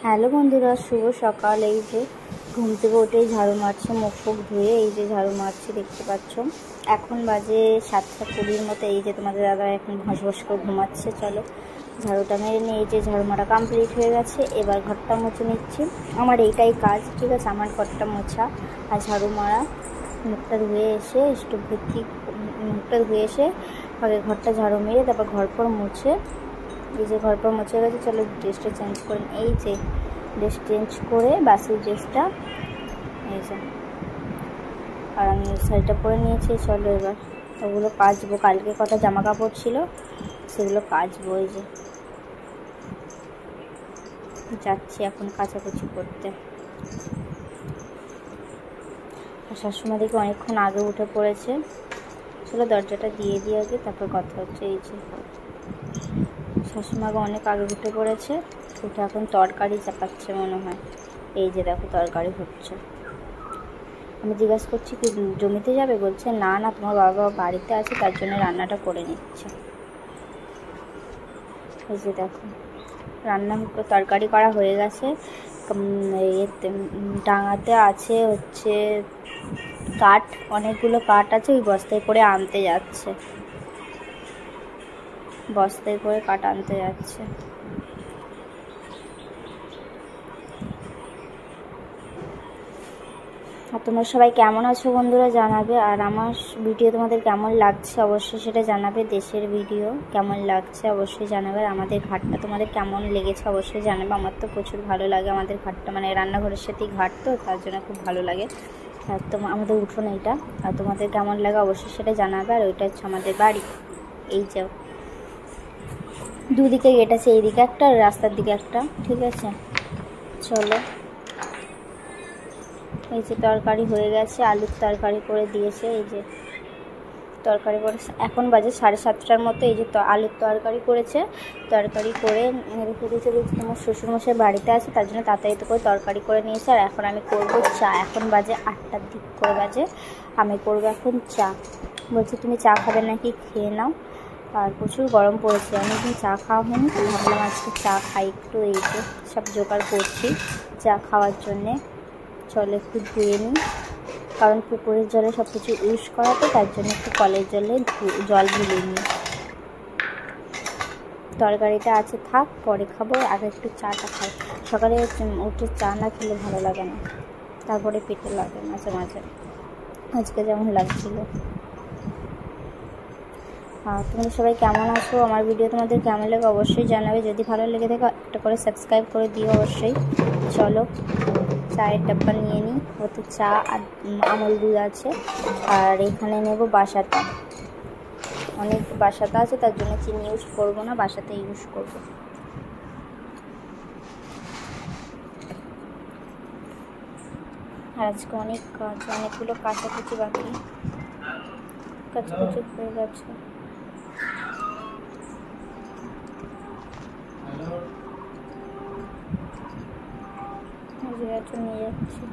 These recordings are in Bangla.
হ্যালো বন্ধুরা, শুভ সকাল। এই যে ঘুম থেকে উঠেই ঝাড়ু মারছি, মুখ ফুক ধুয়ে এই যে ঝাড়ু মারছি, দেখতে পাচ্ছ। এখন বাজে 7:20 মতো। এই যে তোমাদের দাদা এখন ঘস ঘস করে ঘুমাচ্ছে। চলো ঝাড়ুটা মেরে নিয়ে, এই যে ঝাড়ু মারা কমপ্লিট হয়ে গেছে। এবার ঘরটা মুছে নিচ্ছি। আমার এইটাই কাজ, ঠিক আছে, আমার ঘরটা মোছা আর ঝাড়ু মারা। মুখটা ধুয়ে এসে স্টোভ ভর্তি মুখটা ধুয়ে এসে আগে ঘরটা ঝাড়ু মেরে তারপর ঘর পর মুছে, এই যে ঘর পর মুছে গেছে। চলো ড্রেসটা চেঞ্জ করে, এই যে ড্রেস চেঞ্জ করে বাসি ড্রেসটা এই যে, আর আমি শাড়িটা পরে নিয়েছি। চলো এবার ওগুলো কাচবো। কালকে কটা জামা কাপড় ছিল সেগুলো কাচবো। এই যে যাচ্ছি এখন কাচাকুচি করতে। আর শাশুড়ি দেখি অনেকক্ষণ আগে উঠে পড়েছে। চলো দরজাটা দিয়ে দিয়ে আগে, তারপর কথা হচ্ছে। এই যে শাশুড়িমাকে অনেক আগে উঠে পড়েছে, উঠে এখন তরকারি চাপাচ্ছে মনে হয়। এই যে দেখো তরকারি হচ্ছে। আমি জিজ্ঞাসা করছি কি জমিতে যাবে, বলছে না না, তোমার বাবা বাড়িতে আছে, তার জন্য রান্নাটা করে নিচ্ছে। এই যে দেখো রান্না তরকারি করা হয়ে গেছে। ডাঙাতে আছে হচ্ছে কাঠ, অনেকগুলো কাঠ আছে, ওই বস্তায় করে আনতে যাচ্ছে, বস্তায় করে কাঠ আনতে যাচ্ছে। আর তোমরা সবাই কেমন আছো বন্ধুরা জানাবে। আর আমার ভিডিও তোমাদের কেমন লাগছে অবশ্যই সেটা জানাবে। দেশের ভিডিও কেমন লাগছে অবশ্যই জানাবে। আর আমাদের ঘাটটা তোমাদের কেমন লেগেছে অবশ্যই জানাবে। আমার তো প্রচুর ভালো লাগে আমাদের ঘাটটা, মানে রান্নাঘরের সাথেই ঘাট, তো তার জন্য খুব ভালো লাগে। আর আমাদের উঠোন এইটা। আর তোমাদের কেমন লাগে অবশ্যই সেটা জানাবে। আর ওইটা হচ্ছে আমাদের বাড়ি। এই যে দুদিকে গেট আছে, এইদিকে একটা আর রাস্তার দিকে একটা, ঠিক আছে। চলো এই যে তরকারি হয়ে গেছে, আলুর তরকারি করে দিয়েছে। এই যে তরকারি করে এখন বাজে 7:30টার মতো। এই যে আলুর তরকারি করেছে, তরকারি করে রেখে দিয়েছে। বলছি তোমার শ্বশুরমশাই বাড়িতে আছে, তার জন্য তাড়াতাড়ি তো করে তরকারি করে নিয়েছে। আর এখন আমি করবো চা। এখন বাজে 8টার দিক করে বাজে, আমি করবো এখন চা। বলছি তুমি চা খাবে নাকি, খেয়ে নাও। আর প্রচুর গরম পড়েছে, অনেকদিন চা খাওয়া হয়নি, ভাবলাম আজকে চা খাই একটু। এই যে সব জোগাড় করছি চা খাওয়ার জন্যে। চলো একটু ধুয়ে নিই, কারণ পুকুরের জলে সব কিছু ইউজ করা, তো তার জন্য একটু কলের জলে জল ভুলিয়ে নিই। তরকারিটা আছে থাক, পরে খাবো, আগে একটু চাটা খাই। সকালে উঠে চা না খেলে ভালো লাগে না, তারপরে পেটে লাগে মাঝে মাঝে, আজকে যেমন লাগছিল। তোমরা সবাই কেমন আছো, আমার ভিডিও তোমাদের কেমন লাগে অবশ্যই জানাবে। যদি ভালো লেগে থাকে একটা করে সাবস্ক্রাইব করে দিও অবশ্যই। চলো চায়ের ডাব্বা নিয়ে নিই, ওতে চা আর আমল দুধ আছে। আর এখানে নেব বাসাতা, অনেক বাসাতা আছে, তার জন্য চিনি ইউজ করবো না, বাসাতে ইউজ করবো। আর আজকে অনেক কাজ, অনেকগুলো কাচাকুচি বাকি, কাচাকুচি হয়ে গেছে। নিয়ে যাচ্ছি।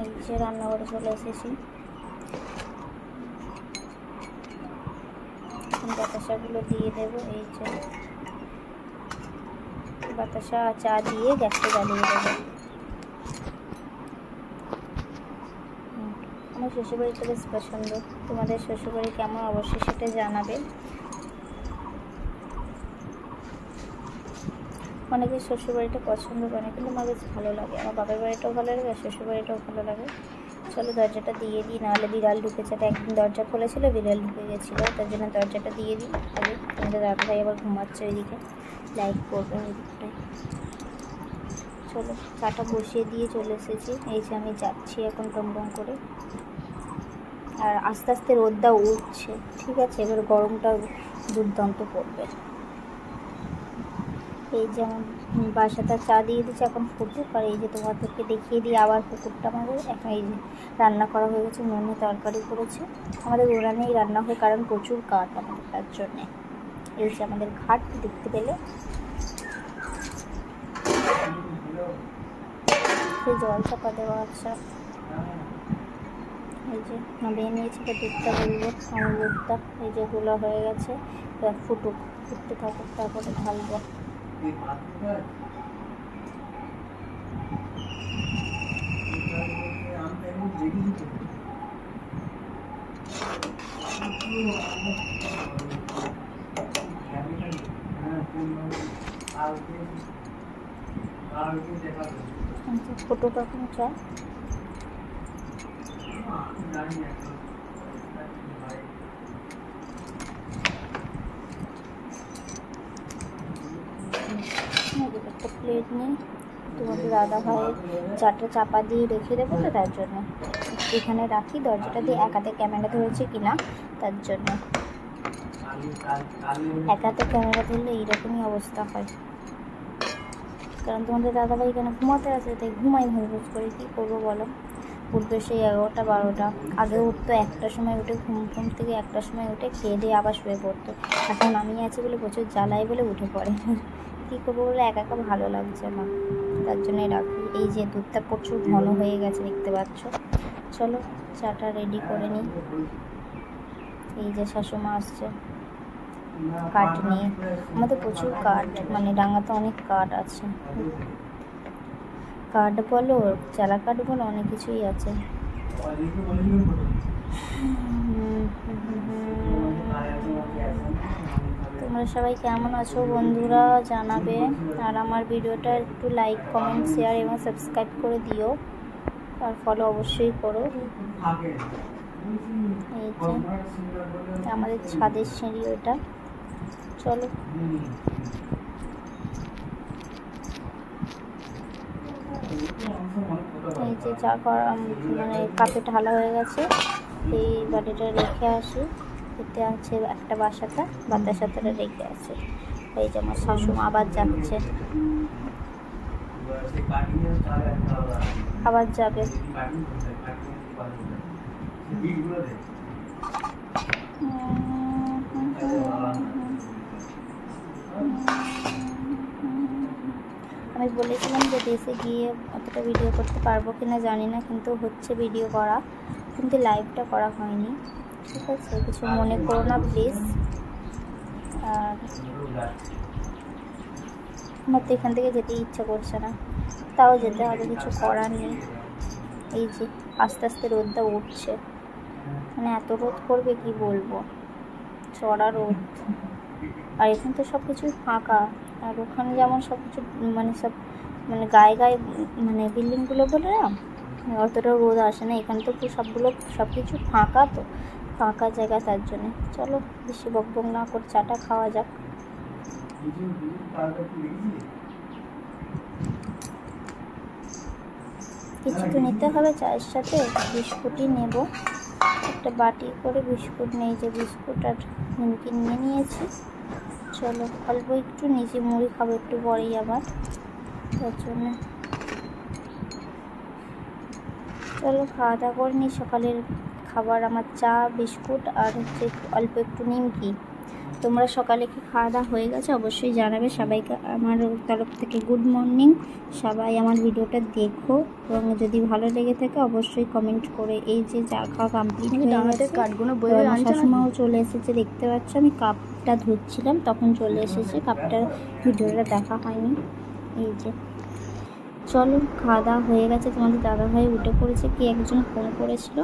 এই যে রান্নাঘরে চলে এসেছি। বাতাসাগুলো দিয়ে দেবো। এই যে বাতাসা চা দিয়ে গ্যাসটা জ্বালিয়ে দেবো। আমার শ্বশুরবাড়িটা বেশ পছন্দ। তোমাদের শ্বশুরবাড়ি কেমন অবশ্যই সেটা জানাবে। অনেকের শ্বশুরবাড়িটা পছন্দ করে না, কিন্তু আমার বেশ ভালো লাগে। আমার বাবার বাড়িটাও ভালো লাগে আর শ্বশুরবাড়িটাও ভালো লাগে। চলো দরজাটা দিয়ে দিই, নাহলে বিড়াল ঢুকেছে। একদিন দরজা খুলেছিল, বিড়াল ঢুকে গেছিলো, তার জন্য দরজাটা দিয়ে দিই আগে। আমাদের দাদাভাই আবার ঘুমাচ্ছে ওইদিকে, লাইট করবে ওইদিকটায়। চলো চাটা বসিয়ে দিয়ে চলে এসেছি। এই যে আমি যাচ্ছি এখন টমটম করে। আর আস্তে আস্তে রোদটা উঠছে, ঠিক আছে, এবার গরমটা দুর্দান্ত পড়বে। এই যে আমার বাসাটা চা দিয়ে দিচ্ছে, এখন ফুটুক। আর এই যে তোমাদেরকে দেখিয়ে দিই আবার পুকুরটা আমাদের। এখন এই যে রান্না করা হয়ে গেছে, নুনে তরকারি করেছে। আমাদের উড়ানেই রান্না হয়, কারণ প্রচুর কাঠ আমাদের, তার জন্যে। এই যে আমাদের ঘাট দেখতে পেলে, জল চাপা দেওয়া আছে। এই যে নামিয়ে নিয়েছি, তো দুধটা বলবো, আমার দুধটা এই যে গুলো হয়ে গেছে। ফুটুক, ফুটতে থাকুক, তারপরে ঢালবো। ফুটুক এখন চা। একটা প্লেট নিই, তোমাদের দাদা ভাইয়ের চাটা চাপা দিয়ে রেখে দেবো, তো তার জন্য এখানে রাখি। দরজাটা দিয়ে এক হাতে ক্যামেরা ধরেছে কিনা তার জন্য। এক হাতে ক্যামেরা ধরলে এইরকমই অবস্থা হয়, কারণ তোমাদের দাদাভাই এখানে ঘুমাতে আছে, তাই ঘুমাই ভুজ করে। কী করবো বলো, উঠবে সেই 11টা 12টা। আগে উঠতো 1টার সময় উঠে, ঘুম থেকে 1টার সময় উঠে খেয়ে দিয়ে আবার শুয়ে পড়তো। এখন আমি আছি বলে প্রচুর জ্বালাই বলে উঠে পড়ে। কী করবো বলে একা একা ভালো লাগছে না, তার জন্যই রাখি। এই যে দুধটা প্রচুর ঘন হয়ে গেছে দেখতে পাচ্ছ। চলো চাটা রেডি করে নিই। এই যে শাশুমা আসছে কাঠ নিয়ে। আমাদের প্রচুর কাঠ, মানে ডাঙাতে অনেক কাঠ আছে। কাঠ বলো, চারা কাঠ বলো, অনেক কিছুই আছে। তোমরা সবাই কেমন আছো বন্ধুরা জানাবে, আর আমার ভিডিওটা একটু লাইক, কমেন্ট, শেয়ার এবং সাবস্ক্রাইব করে দিও, আর ফলো অবশ্যই করো। এই যে আমাদের ছাদের সিঁড়ি ওটা। চলো এই যে চা করা, মানে কাপে ঢালা হয়ে গেছে। এই বাটিটা রেখে আসি, এতে আছে একটা বাতাসাটা রেখে আছে। এই যে আমার শাশুমা আবার যাচ্ছে, আবার যাবে। আমি বলেছিলাম যে দেশে গিয়ে অতটা ভিডিও করতে পারবো কিনা জানি না, কিন্তু হচ্ছে ভিডিও করা, কিন্তু লাইভটা করা হয়নি। ঠিক আছে, কিছু মনে করো না প্লিজ। আর আমার তো এখান থেকে যেতে ইচ্ছা করছে না, তাও যেতে হবে, কিছু করার নেই। এই যে আস্তে আস্তে রোদটা উঠছে, মানে এত রোদ করবে কি বলবো, চড়া রোদ। আর এখানে তো সব কিছুই ফাঁকা, আর ওখানে যেমন সব কিছু মানে গায়ে গায়ে মানে বিল্ডিংগুলো বলে না, অতটা রোদ আসে না। এখানে তো সব কিছু ফাঁকা, তো ফাঁকা জায়গা, তার জন্যে। চলো বেশি বকবক না করে চাটা খাওয়া যাক। কিছু তো নিতে হবে চায়ের সাথে, বিস্কুটই নেব। একটা বাটি করে বিস্কুট নেই, যে বিস্কুট আর নিমকি নিয়ে নিয়েছি। চলো অল্প একটু নিচে, মুড়ি খাবো একটু পরেই আবার, তার জন্য। চলো খাওয়া দাওয়া করে নিই। সকালের খাবার আমার চা, বিস্কুট আর হচ্ছে অল্প একটু নিমকি। তোমরা সকালে কি খাওয়া দাওয়া হয়ে গেছে অবশ্যই জানাবে। সবাইকে আমার তরফ থেকে গুড মর্নিং। সবাই আমার ভিডিওটা দেখো, এবং যদি ভালো লেগে থাকে অবশ্যই কমেন্ট করে। এই যে চা খাওয়া কমপ্লিট হয়ে গেছে, শাশুমাও চলে এসেছে দেখতে পাচ্ছ। আমি কাপটা ধুচ্ছিলাম তখন চলে এসেছে, কাপটার ভিডিওটা দেখা হয়নি। এই যে চলো খাওয়া দাওয়া হয়ে গেছে। তোমাদের দাদাভাই উঠে পড়েছে, কি একজন ফোন করেছিল,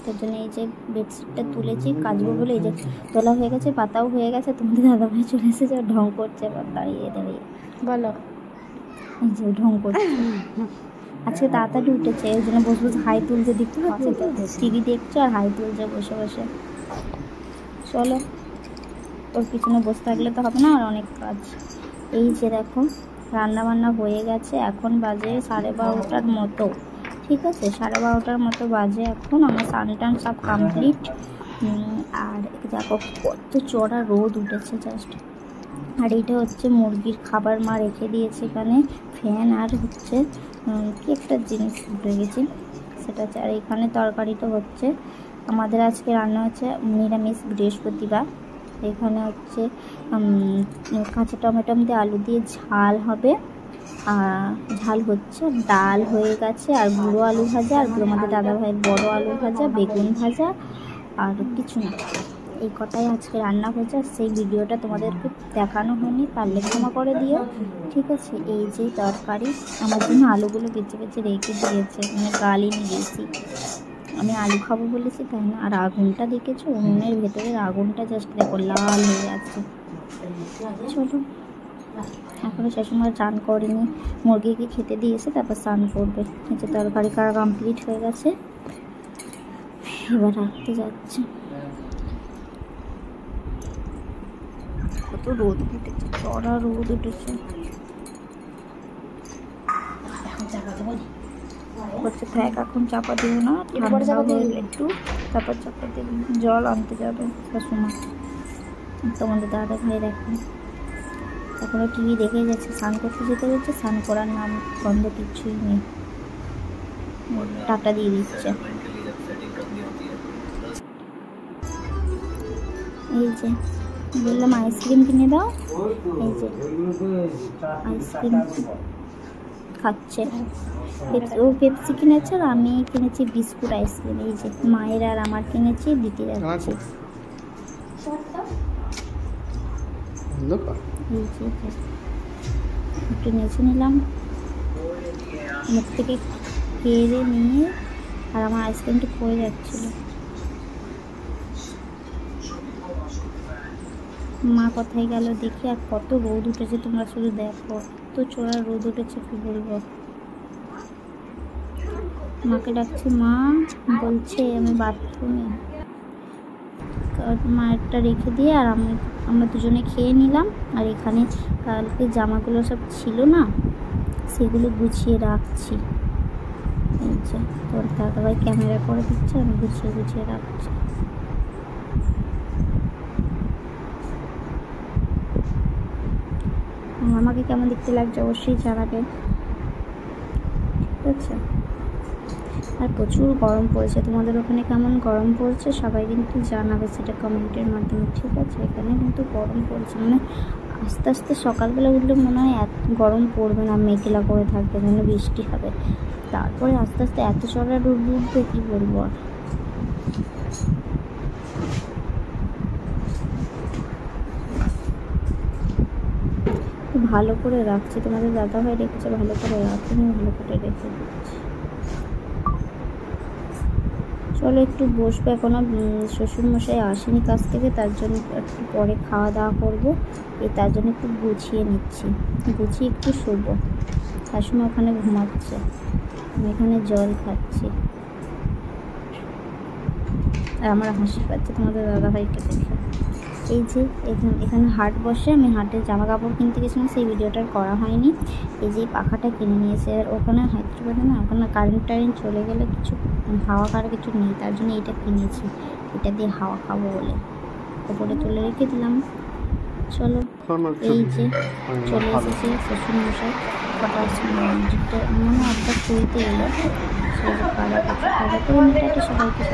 তার জন্য এই যে বেডশিটটা তুলেছি কাচবো বলে। এই যে তোলা হয়ে গেছে, পাতাও হয়ে গেছে। তোমাদের দাদাভাই চলে এসেছে, ঢং করছে দাঁড়িয়ে দাঁড়িয়ে। বলো, এই যে ঢং করছে। আজকে তাড়াতাড়ি উঠেছে, ওই জন্য বসে বসে হাই তুলছে, দেখতে পাচ্ছি তো, টিভি দেখছো আর হাই তুলছে বসে বসে। চলো ওর পিছনে বসে থাকলে তো হবে না, আর অনেক কাজ। এই যে দেখো রান্না বান্না হয়ে গেছে, এখন বাজে 12:30টার মতো। ঠিক আছে, 12:30টার মতো বাজে এখন। আমার স্নান টান সব কমপ্লিট। আর দেখো কত চড়া রোদ উঠেছে জাস্ট। আর এইটা হচ্ছে মুরগির খাবার, মা রেখে দিয়েছে এখানে, ফ্যান আর হচ্ছে কি একটা জিনিস উঠে গেছে সেটা। আর এখানে তরকারিটা হচ্ছে আমাদের আজকে রান্না হচ্ছে নিরামিষ, বৃহস্পতিবার। এখানে হচ্ছে কাঁচা টমেটো দিয়ে আলু দিয়ে ঝাল হবে, ঝাল হচ্ছে, ডাল হয়ে গেছে, আর গুঁড়ো আলু ভাজা, আর আমাদের দাদা ভাইয়ের বড়ো আলু ভাজা, বেগুন ভাজা, আর কিছু না। এই কটাই আজকে রান্না হয়েছে, আর সেই ভিডিওটা তোমাদেরকে দেখানো হয়নি, পারলে ক্ষমা করে দিও, ঠিক আছে। এই যে তরকারি আমার জন্য আলুগুলো বেছে বেছে রেখে দিয়েছে, মানে গালিনি দিয়েছি, আমি আলু খাবো বলেছি তাই না। আর আগুনটা দেখেছো, উনুনের ভেতরের আগুনটা জাস্ট দেখো লাল হয়ে আছে। চলো, এখনও শাশুড়ি চান করেনি, মুরগিকে খেতে দিয়েছে, তারপর স্নান করবে। এই যে তরকারি কাটা কমপ্লিট হয়ে গেছে, এবার রাখতে যাচ্ছে। কত রোদ উঠেছে, চড়া রোদ উঠেছে। হচ্ছে থাক, এখন চাপা দেবো না, ঠান্ডা হলে একটু তারপর চাপা দেবো। জল আনতে যাবে শাশুমা, তোমাদের দাদা ভাই দেখো এখনো টিভি দেখে গেছে, স্নান করতে যেতে বলছে, স্নান করার নাম গন্ধ কিছুই নেই, টাটা দিয়ে দিচ্ছে। এই যে বললাম আইসক্রিম কিনে দাও, এই যে আইসক্রিম খাচ্ছে। ও পেপসি কিনেছে আর আমি কিনেছি বিস্কুট আইসক্রিম। এই যে মায়ের আর আমার কিনেছি, দিতে যাচ্ছি। এই যে একটু নেচে নিলাম, মুখ থেকে খেয়ে নিয়ে, আর আমার আইসক্রিমটা পড়ে যাচ্ছিল। মা কোথায় গেল দেখি। আর কত রোদ উঠেছে তোমরা শুধু দেখো, এত চড়া রোদ উঠেছে কি বলবো। মাকে ডাকছি, মা বলছে আমি বাথরুমে। মায়েরটা রেখে দিয়ে আর আমরা দুজনে খেয়ে নিলাম। আর এখানে কালকে জামাগুলো সব ছিল না, সেগুলো গুছিয়ে রাখছি। এই যে তোর দাদাভাই ক্যামেরা করে দিচ্ছে, আমি গুছিয়ে গুছিয়ে রাখছি। আমাকে কেমন দেখতে লাগছে অবশ্যই জানাবেন, ঠিক আছে। আর প্রচুর গরম পড়েছে, তোমাদের ওখানে কেমন গরম পড়ছে সবাই কিন্তু জানাবে সেটা কমেন্টের মাধ্যমে, ঠিক আছে। এখানে কিন্তু গরম পড়ছে, মানে আস্তে আস্তে সকালবেলা উঠলে মনে হয় এত গরম পড়বে না, মেঘলা করে থাকবে, যেন বৃষ্টি হবে, তারপরে আস্তে আস্তে এত চড়া রোদ উঠবে কী বলবো। আর ভালো করে রাখছি, তোমাদের দাদাভাই রেখেছে ভালো করে রাখি, আমি ভালো করে রেখে দিচ্ছি। চলো একটু বসবো, এখনও শ্বশুরমশাই আসেনি কাছ থেকে, তার জন্য একটু পরে খাওয়া দাওয়া করবো, তার জন্য একটু গুছিয়ে নিচ্ছি, গুছিয়ে একটু শোবো। শাশুড়ি ওখানে ঘুমাচ্ছে, আমি এখানে জল খাচ্ছি, আর আমার হাসি পাচ্ছে তোমাদের দাদাভাইকে দেখে। এই যে এখানে হাট বসে, আমি হাটে জামা কাপড় কিনতে গেছিলাম, সেই ভিডিওটা করা হয়নি। এই যে পাখাটা কিনে নিয়েছে, আর ওখানে হায়দ্রাবাদে না, ওখানে কারেন্ট চলে গেলে কিছু হাওয়া খাওয়ার কিছু নেই, তার জন্য এটা কিনেছি, এটা দিয়ে হাওয়া খাবো বলে ওপরে তুলে রেখে দিলাম। চলো, এই যে চলে এসেছে শ্বশুরমশাই, কটার সময় মনে একটা শুইতে এলো, সেই যে খাওয়া করে সবাইকে।